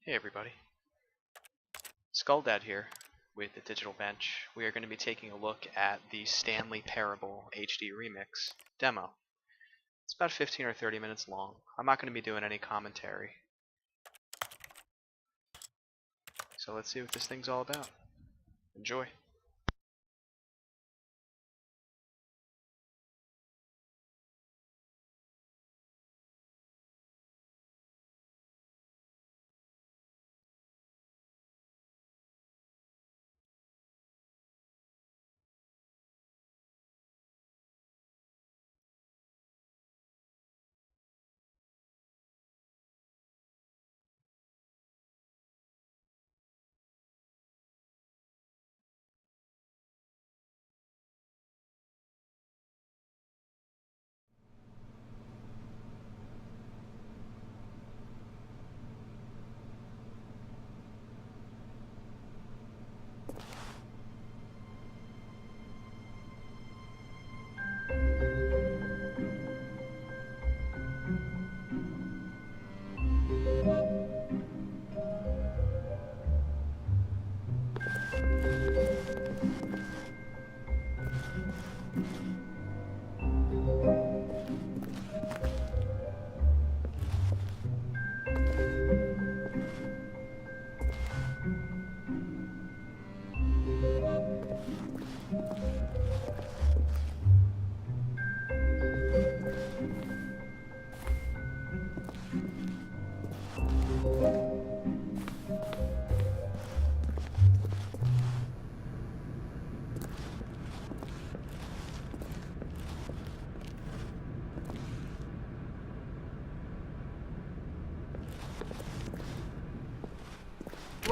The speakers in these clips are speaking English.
Hey everybody, Skulldad here with the Digital Bench. We are going to be taking a look at the Stanley Parable HD Remix demo. It's about 15 or 30 minutes long. I'm not going to be doing any commentary. So let's see what this thing's all about. Enjoy.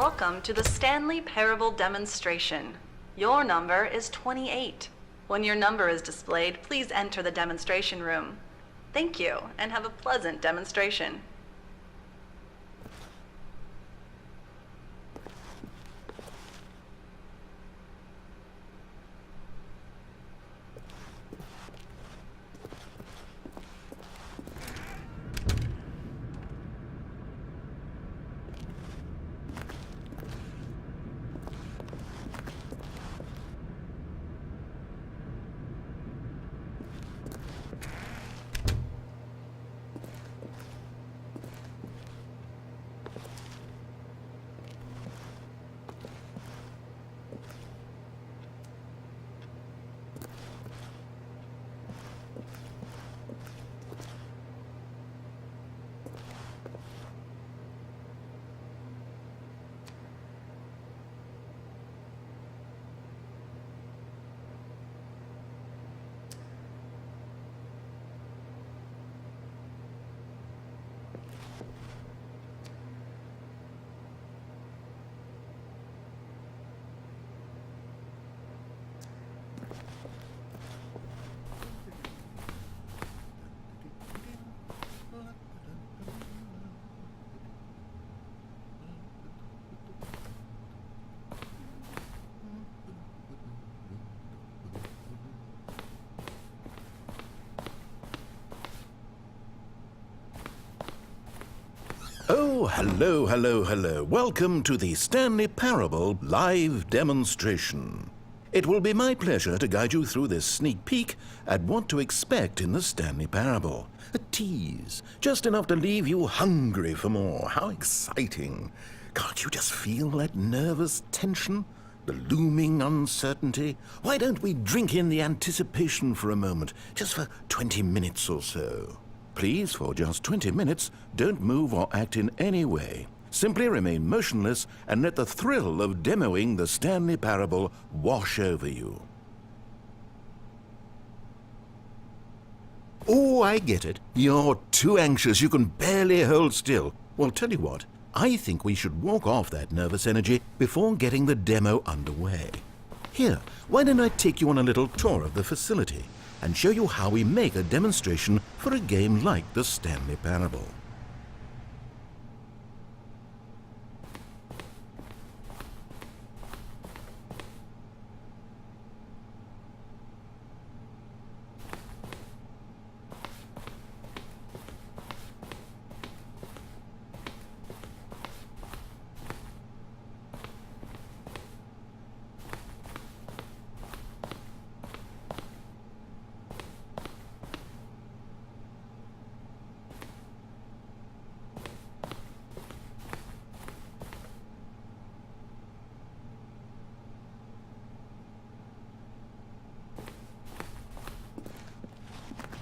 Welcome to the Stanley Parable demonstration. Your number is 28. When your number is displayed, please enter the demonstration room. Thank you, and have a pleasant demonstration. Oh, hello. Welcome to the Stanley Parable live demonstration. It will be my pleasure to guide you through this sneak peek at what to expect in the Stanley Parable. A tease, just enough to leave you hungry for more. How exciting. Can't you just feel that nervous tension? The looming uncertainty? Why don't we drink in the anticipation for a moment, just for 20 minutes or so? Please, for just 20 minutes, don't move or act in any way. Simply remain motionless and let the thrill of demoing the Stanley Parable wash over you. Oh, I get it. You're too anxious. You can barely hold still. Well, tell you what. I think we should walk off that nervous energy before getting the demo underway. Here, why don't I take you on a little tour of the facility and show you how we make a demonstration for a game like the Stanley Parable.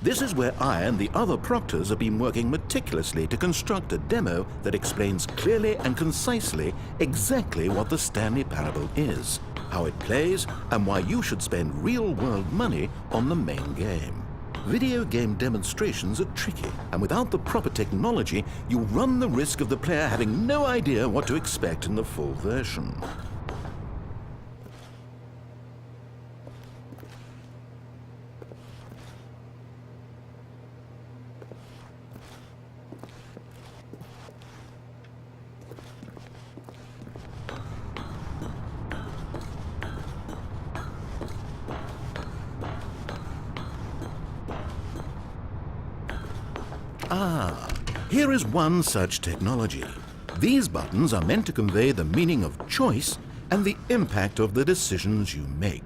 This is where I and the other proctors have been working meticulously to construct a demo that explains clearly and concisely exactly what the Stanley Parable is, how it plays, and why you should spend real-world money on the main game. Video game demonstrations are tricky, and without the proper technology, you run the risk of the player having no idea what to expect in the full version. Here is one such technology. These buttons are meant to convey the meaning of choice and the impact of the decisions you make.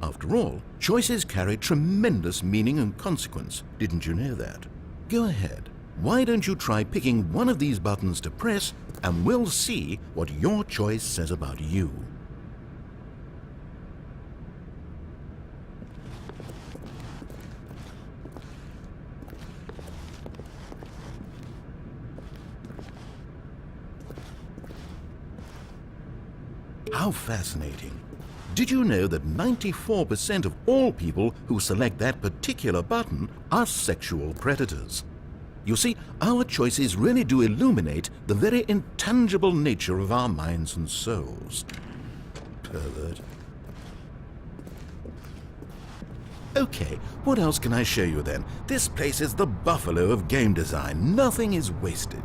After all, choices carry tremendous meaning and consequence. Didn't you know that? Go ahead. Why don't you try picking one of these buttons to press, and we'll see what your choice says about you. How fascinating. Did you know that 94% of all people who select that particular button are sexual predators? You see, our choices really do illuminate the very intangible nature of our minds and souls. Pervert. Okay, what else can I show you then? This place is the buffalo of game design. Nothing is wasted.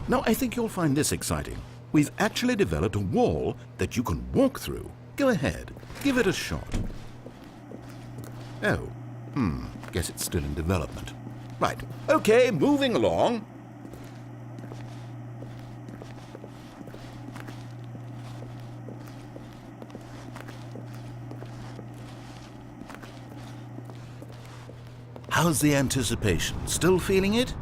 Now, I think you'll find this exciting. We've actually developed a wall that you can walk through. Go ahead, give it a shot. Oh, guess it's still in development. Right, okay, moving along. How's the anticipation? Still feeling it?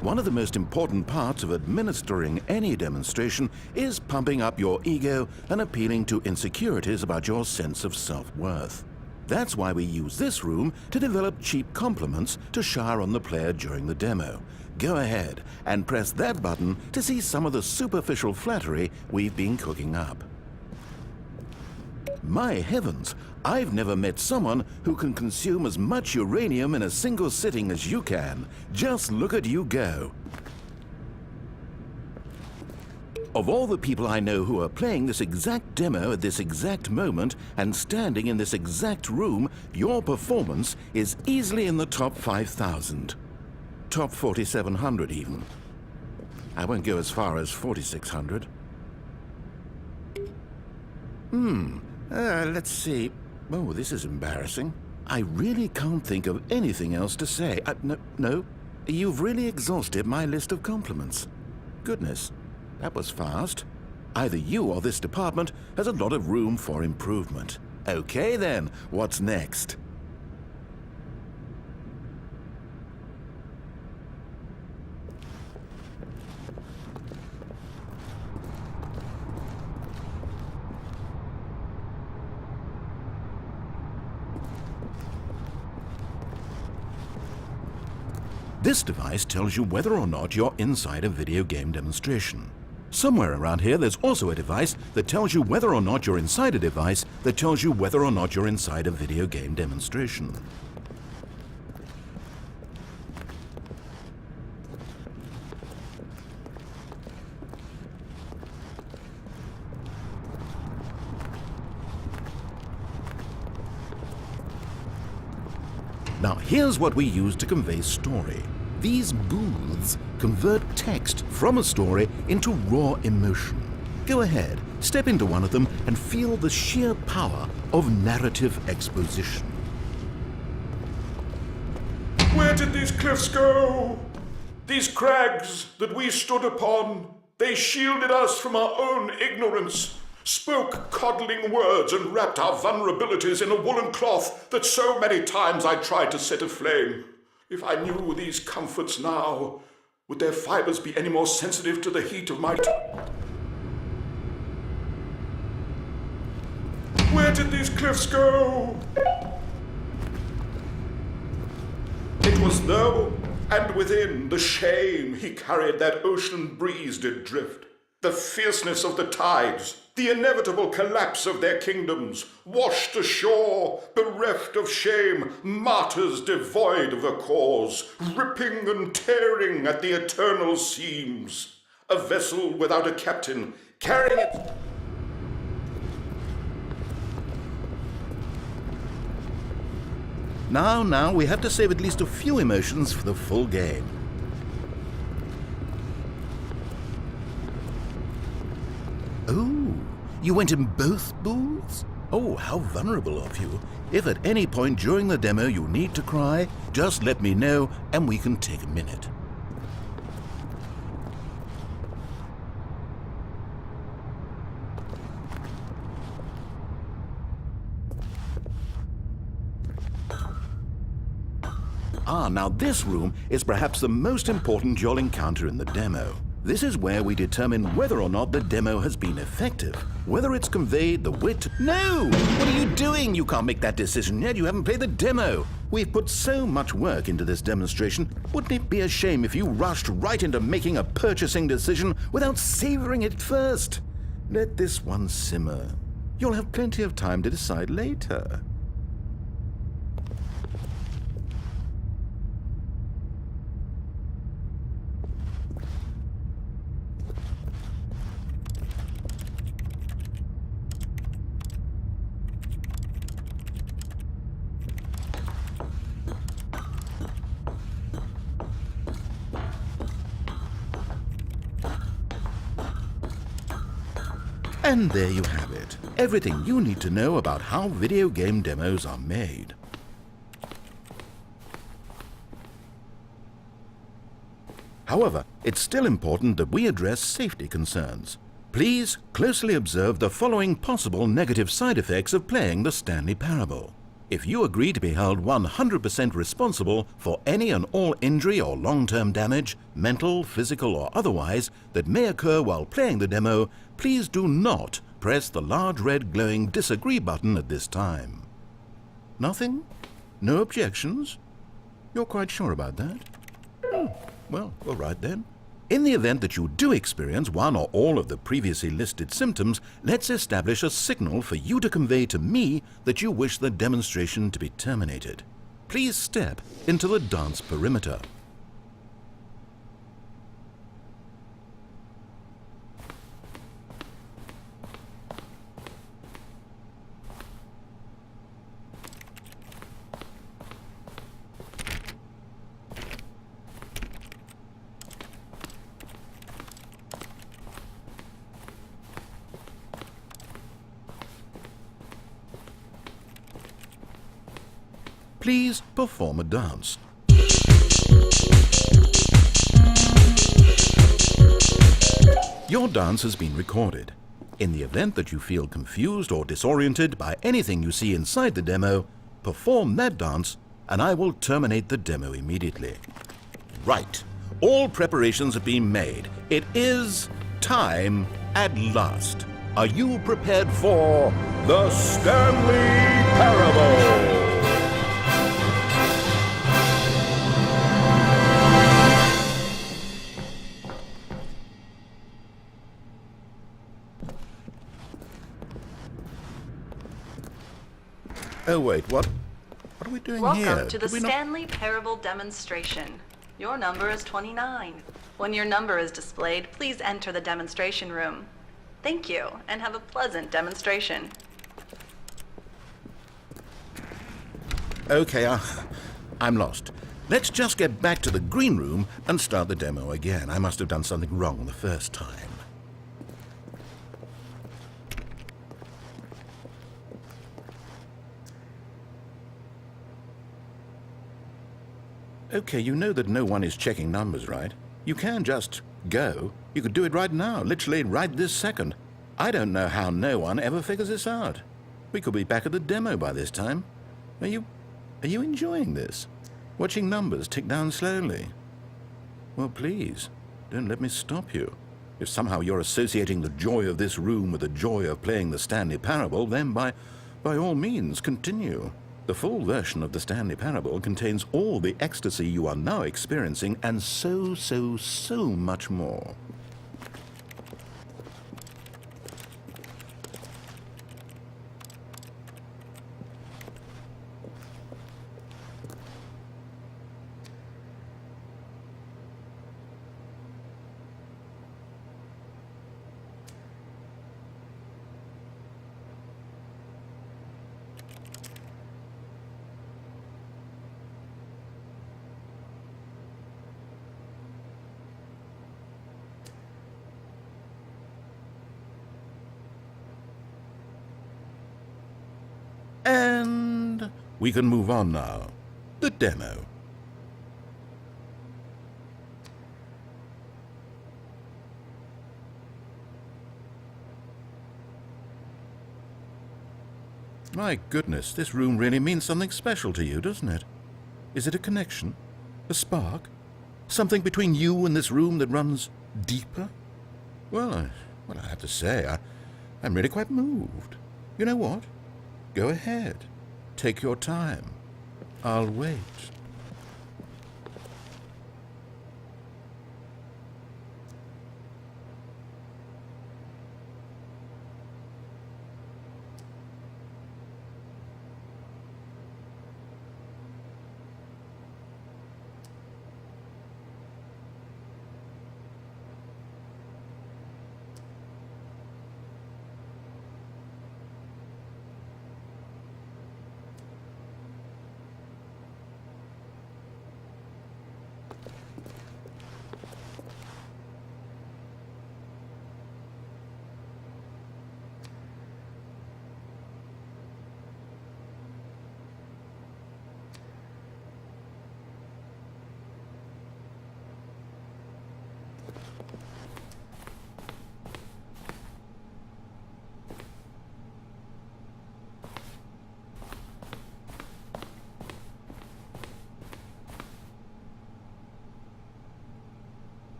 One of the most important parts of administering any demonstration is pumping up your ego and appealing to insecurities about your sense of self-worth. That's why we use this room to develop cheap compliments to shower on the player during the demo. Go ahead and press that button to see some of the superficial flattery we've been cooking up. My heavens, I've never met someone who can consume as much uranium in a single sitting as you can. Just look at you go. Of all the people I know who are playing this exact demo at this exact moment and standing in this exact room, your performance is easily in the top 5,000. Top 4,700 even. I won't go as far as 4,600. Let's see. Oh, this is embarrassing. I really can't think of anything else to say. No. You've really exhausted my list of compliments. Goodness, that was fast. Either you or this department has a lot of room for improvement. Okay then, what's next? This device tells you whether or not you're inside a video game demonstration. Somewhere around here there's also a device that tells you whether or not you're inside a device that tells you whether or not you're inside a video game demonstration. Now here's what we use to convey story. These booths convert text from a story into raw emotion. Go ahead, step into one of them and feel the sheer power of narrative exposition. Where did these cliffs go? These crags that we stood upon, they shielded us from our own ignorance, spoke coddling words and wrapped our vulnerabilities in a woolen cloth that so many times I tried to set aflame. If I knew these comforts now, would their fibers be any more sensitive to the heat of my... Where did these cliffs go? It was though, and within the shame he carried that ocean breeze did drift, the fierceness of the tides, the inevitable collapse of their kingdoms, washed ashore, bereft of shame, martyrs devoid of a cause, ripping and tearing at the eternal seams, a vessel without a captain, carrying it... Now, we have to save at least a few emotions for the full game. Oh, you went in both booths? Oh, how vulnerable of you. If at any point during the demo you need to cry, just let me know and we can take a minute. Now this room is perhaps the most important you'll encounter in the demo. This is where we determine whether or not the demo has been effective, whether it's conveyed the wit... No! What are you doing? You can't make that decision yet. You haven't played the demo. We've put so much work into this demonstration. Wouldn't it be a shame if you rushed right into making a purchasing decision without savoring it first? Let this one simmer. You'll have plenty of time to decide later. And there you have it. Everything you need to know about how video game demos are made. However, it's still important that we address safety concerns. Please closely observe the following possible negative side effects of playing the Stanley Parable. If you agree to be held 100% responsible for any and all injury or long-term damage, mental, physical or otherwise, that may occur while playing the demo, please do not press the large red glowing disagree button at this time. Nothing? No objections? You're quite sure about that? Well, all right then. In the event that you do experience one or all of the previously listed symptoms, let's establish a signal for you to convey to me that you wish the demonstration to be terminated. Please step into the dance perimeter. Please perform a dance. Your dance has been recorded. In the event that you feel confused or disoriented by anything you see inside the demo, perform that dance and I will terminate the demo immediately. Right. All preparations have been made. It is time at last. Are you prepared for the Stanley Parable? Oh wait, what are we doing here? Welcome to the Stanley Parable demonstration. Your number is 29. When your number is displayed, please enter the demonstration room. Thank you, and have a pleasant demonstration. Okay, I'm lost. Let's just get back to the green room and start the demo again. I must have done something wrong the first time. Okay, you know that no one is checking numbers, right? You can just go. You could do it right now, literally right this second. I don't know how no one ever figures this out. We could be back at the demo by this time. Are you enjoying this? Watching numbers tick down slowly? Well, please, don't let me stop you. If somehow you're associating the joy of this room with the joy of playing the Stanley Parable, then by all means, continue. The full version of the Stanley Parable contains all the ecstasy you are now experiencing and so much more. And we can move on now. The demo. My goodness, this room really means something special to you, doesn't it? Is it a connection? A spark? Something between you and this room that runs deeper? Well, I have to say, I'm really quite moved. You know what? Go ahead. Take your time. I'll wait.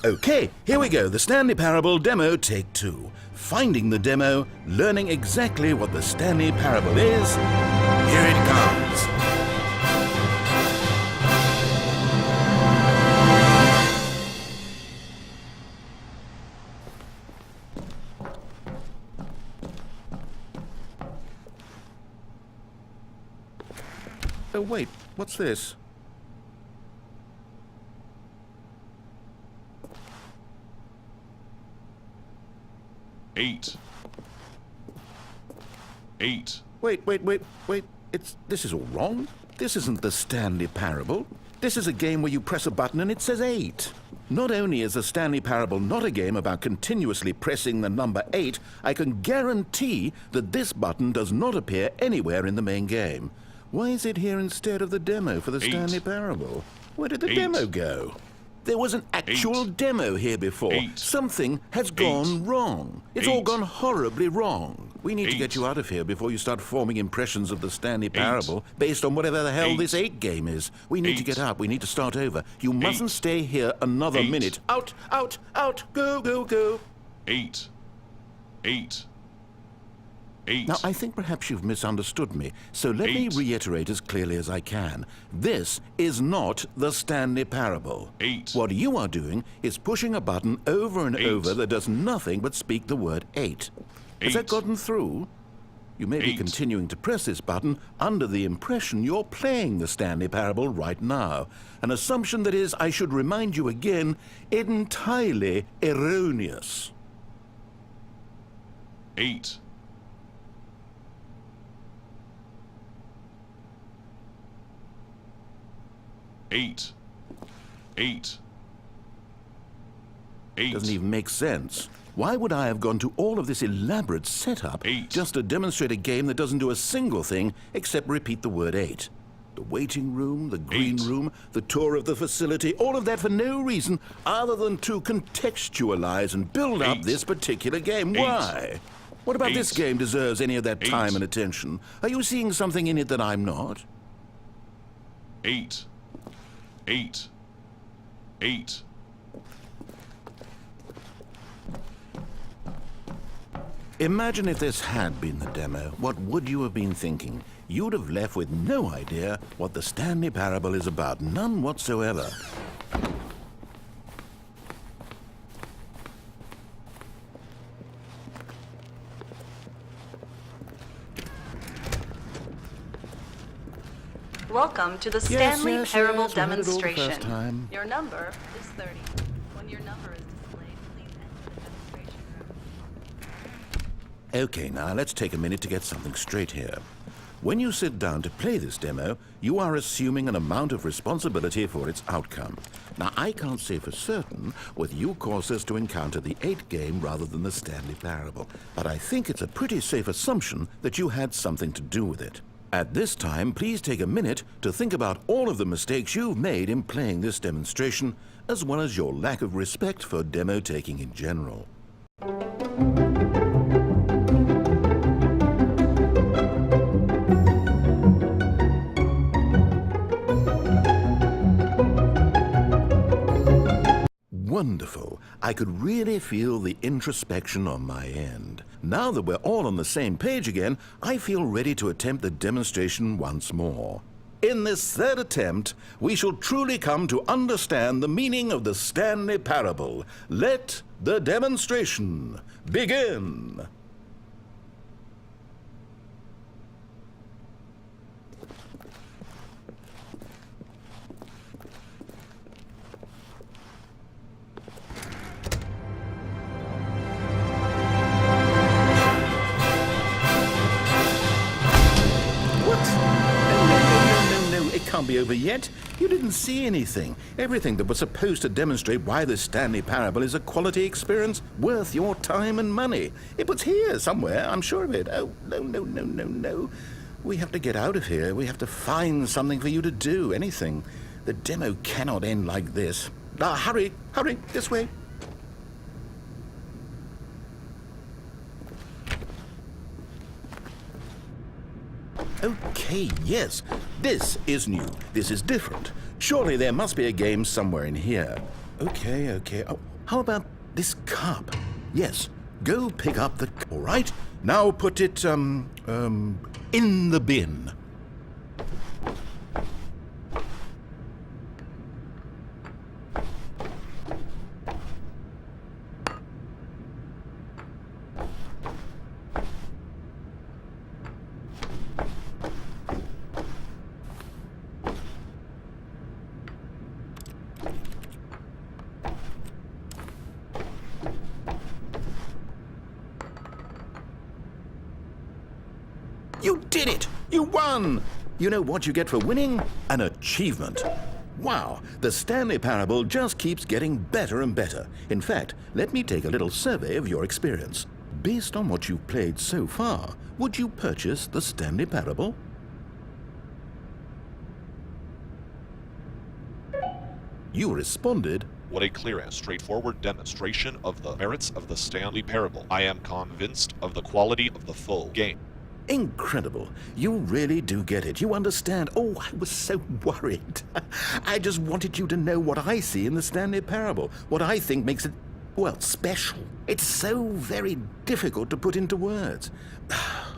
Okay, here we go, the Stanley Parable Demo Take 2. Finding the demo, learning exactly what the Stanley Parable is. Here it comes. Oh wait, what's this? Eight. Wait. This is all wrong. This isn't the Stanley Parable. This is a game where you press a button and it says 8. Not only is the Stanley Parable not a game about continuously pressing the number 8, I can guarantee that this button does not appear anywhere in the main game. Why is it here instead of the demo for the Stanley Parable? Where did the demo go? There was an actual demo here before. Something has gone wrong. It's all gone horribly wrong. We need to get you out of here before you start forming impressions of the Stanley Parable based on whatever the hell this 8 game is. We need to get out. We need to start over. You mustn't stay here another minute. Out, go. 8. Now, I think perhaps you've misunderstood me, so let me reiterate as clearly as I can. This is not the Stanley Parable. What you are doing is pushing a button over and over that does nothing but speak the word 8. Has that gotten through? You may be continuing to press this button under the impression you're playing the Stanley Parable right now. An assumption that is, I should remind you again, entirely erroneous. 8. 8. Doesn't even make sense. Why would I have gone to all of this elaborate setup 8. just to demonstrate a game that doesn't do a single thing except repeat the word 8? The waiting room, the green 8. room, the tour of the facility, all of that for no reason other than to contextualize and build up 8. this particular game. 8. Why? What about 8. this game deserves any of that 8. time and attention? Are you seeing something in it that I'm not? 8. 8. 8. Imagine if this had been the demo. What would you have been thinking? You'd have left with no idea what the Stanley Parable is about. None whatsoever. Welcome to the Yes, Stanley yes, Parable yes, we heard it all the first Demonstration. time. Your number is 30. When your number is displayed, please enter the demonstration room. Okay, now let's take a minute to get something straight here. When you sit down to play this demo, you are assuming an amount of responsibility for its outcome. Now, I can't say for certain whether you caused us to encounter the 8 game rather than the Stanley Parable, but I think it's a pretty safe assumption that you had something to do with it. At this time, please take a minute to think about all of the mistakes you've made in playing this demonstration, as well as your lack of respect for demo taking in general. Wonderful. I could really feel the introspection on my end. Now that we're all on the same page again, I feel ready to attempt the demonstration once more. In this third attempt, we shall truly come to understand the meaning of the Stanley Parable. Let the demonstration begin. Can't be over yet. You didn't see anything. Everything that was supposed to demonstrate why the Stanley Parable is a quality experience worth your time and money. It was here somewhere, I'm sure of it. Oh, no. We have to get out of here. We have to find something for you to do, anything. The demo cannot end like this. Hurry, this way. Okay, yes. This is new. This is different. Surely there must be a game somewhere in here. Okay. Oh, how about this cup? Yes, go pick up the... All right, now put it, in the bin. You did it! You won! You know what you get for winning? An achievement. Wow, the Stanley Parable just keeps getting better and better. In fact, let me take a little survey of your experience. Based on what you've played so far, would you purchase the Stanley Parable? You responded, What a clear and straightforward demonstration of the merits of the Stanley Parable. I am convinced of the quality of the full game. incredible. You really do get it. You understand. Oh, I was so worried. I just wanted you to know what I see in the Stanley Parable, what I think makes it, well, special. It's so very difficult to put into words.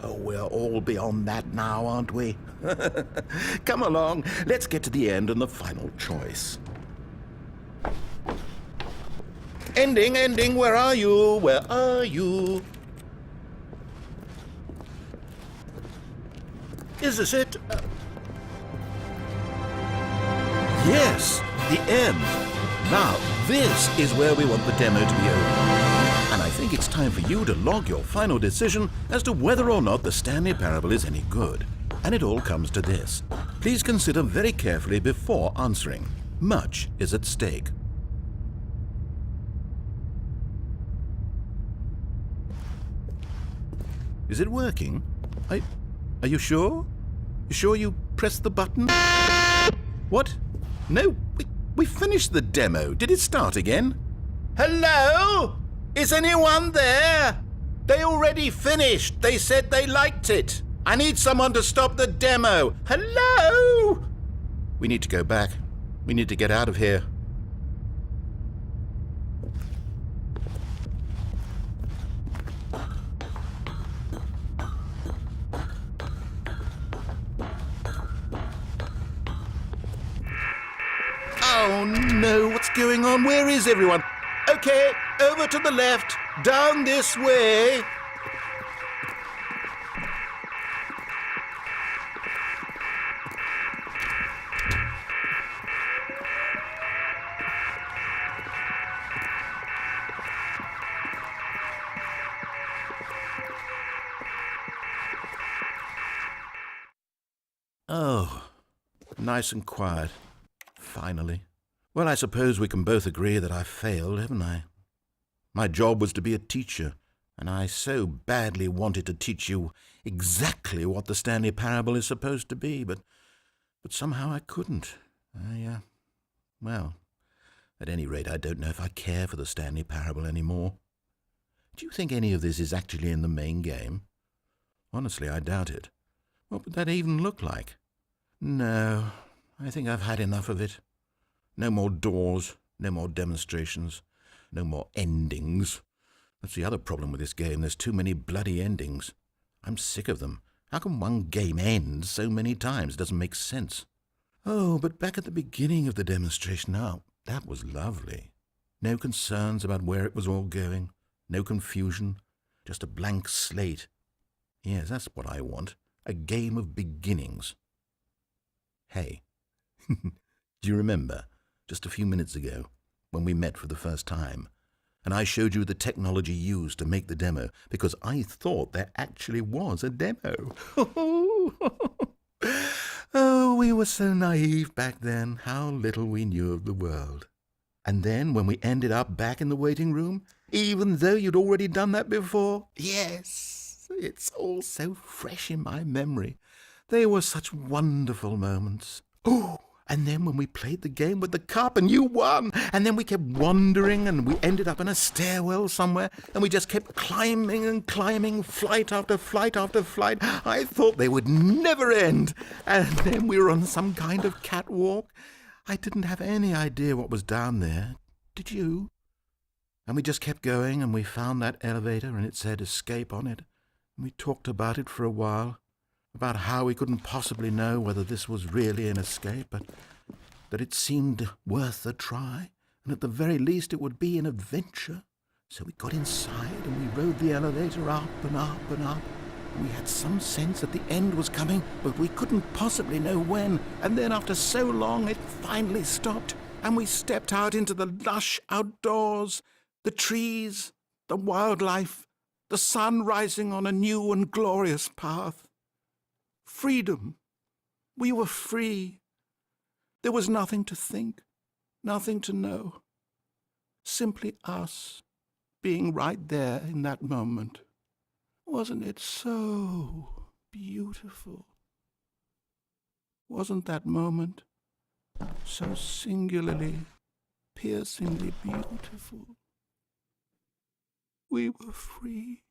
Oh, we're all beyond that now, aren't we? Come along, let's get to the end and the final choice. Ending, where are you? Where are you? Is this it? Yes, the end. Now, this is where we want the demo to be over. And I think it's time for you to log your final decision as to whether or not the Stanley Parable is any good. And it all comes to this. Please consider very carefully before answering. Much is at stake. Is it working? Are you sure? You sure you pressed the button? What? No, we finished the demo. Did it start again? Hello? Is anyone there? They already finished. They said they liked it. I need someone to stop the demo. Hello? We need to go back. We need to get out of here. Oh no, what's going on? Where is everyone? Okay, over to the left, down this way. Oh, nice and quiet. Finally. Well, I suppose we can both agree that I failed, haven't I? My job was to be a teacher, and I so badly wanted to teach you exactly what the Stanley Parable is supposed to be, but somehow I couldn't. Well, at any rate, I don't know if I care for the Stanley Parable anymore. Do you think any of this is actually in the main game? Honestly, I doubt it. What would that even look like? No, I think I've had enough of it. No more doors, no more demonstrations, no more endings. That's the other problem with this game. There's too many bloody endings. I'm sick of them. How can one game end so many times? It doesn't make sense. Oh, but back at the beginning of the demonstration, now, that was lovely. No concerns about where it was all going. No confusion. Just a blank slate. Yes, that's what I want. A game of beginnings. Hey, do you remember, just a few minutes ago, when we met for the first time, and I showed you the technology used to make the demo, because I thought there actually was a demo. Oh, we were so naive back then. How little we knew of the world. And then, when we ended up back in the waiting room, even though you'd already done that before, yes, it's all so fresh in my memory. They were such wonderful moments. Oh, and then when we played the game with the cup and you won, and then we kept wandering and we ended up in a stairwell somewhere, and we just kept climbing and climbing, flight after flight after flight. I thought they would never end. And then we were on some kind of catwalk. I didn't have any idea what was down there. Did you? And we just kept going, and we found that elevator, and it said escape on it. And we talked about it for a while. About how we couldn't possibly know whether this was really an escape, but that it seemed worth a try, and at the very least it would be an adventure. So we got inside and we rode the elevator up and up and up. We had some sense that the end was coming, but we couldn't possibly know when. And then after so long it finally stopped, and we stepped out into the lush outdoors, the trees, the wildlife, the sun rising on a new and glorious path. Freedom. We were free. There was nothing to think, nothing to know. Simply us being right there in that moment. Wasn't it so beautiful? Wasn't that moment so singularly, piercingly beautiful? We were free.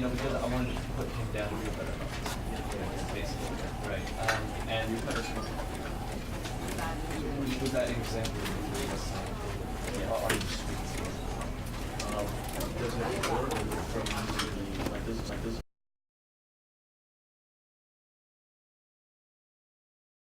Because I wanted to put him down here better. Basically, right. And with that example, are you speaking? Does it work from like this